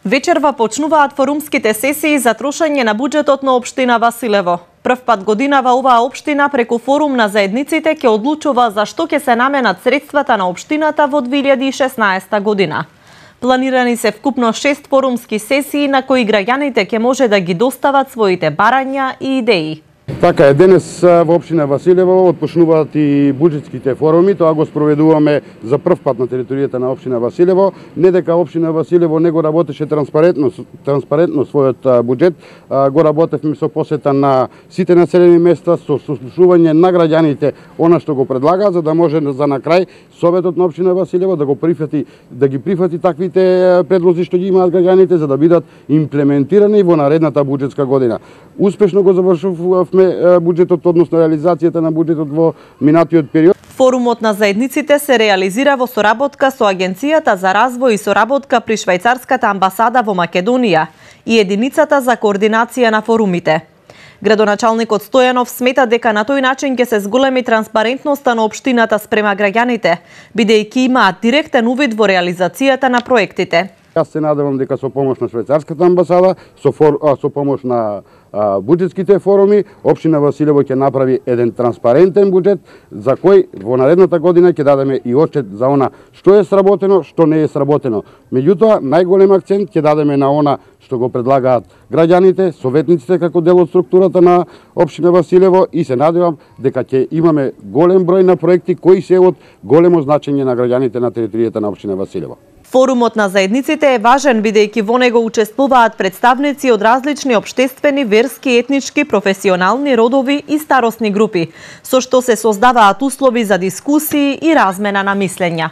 Вечерва почнуваат форумските сесии за трошење на буџетот на општина Василево. Прв пат годинава оваа општина преку форум на заедниците ќе одлучува за што ќе се наменат средствата на општината во 2016 година. Планирани се вкупно 6 форумски сесии на кои граѓаните ќе може да ги достават своите барања и идеи. Така е, денес во општина Василево отпочнуваат и буџетските форуми, тоа го спроведуваме за прв пат на територијата на општина Василево. Не дека општина Василево не го работеше транспарентно својот буџет, го работевме со посета на сите населени места, со сослушување на граѓаните она што го предлага, за да може за на крај Советот на општина Василево да ги прифати таквите предлози што ги имаат граѓаните, за да бидат имплементирани во наредната буџетска година. Успешно го завршувавме буџетот, односно реализацијата на буџетот во минатиот период. Форумот на заедниците се реализира во соработка со Агенцијата за развој и соработка при Швајцарската амбасада во Македонија и Единицата за координација на форумите. Градоначалникот Стојанов смета дека на тој начин ќе се зголеми транспарентноста на општината спрема граѓаните, бидејќи имаат директен увид во реализацијата на проектите. Јас се надевам дека со помош на Швајцарската амбасада, со помош на буџетските форуми, општина Василево ќе направи еден транспарентен буџет за кој во наредната година ќе дадеме и отчет за она што е сработено, што не е сработено. Меѓутоа, најголем акцент ќе дадеме на она што го предлагаат граѓаните, советниците како дел од структурата на општина Василево и се надевам дека ќе имаме голем број на проекти кои се од големо значење на граѓаните на територијата на општина Василево. Форумот на заедниците е важен бидејќи во него учествуваат представници од различни општествени, верски, етнички, професионални, родови и старосни групи, со што се создаваат услови за дискусии и размена на мислења.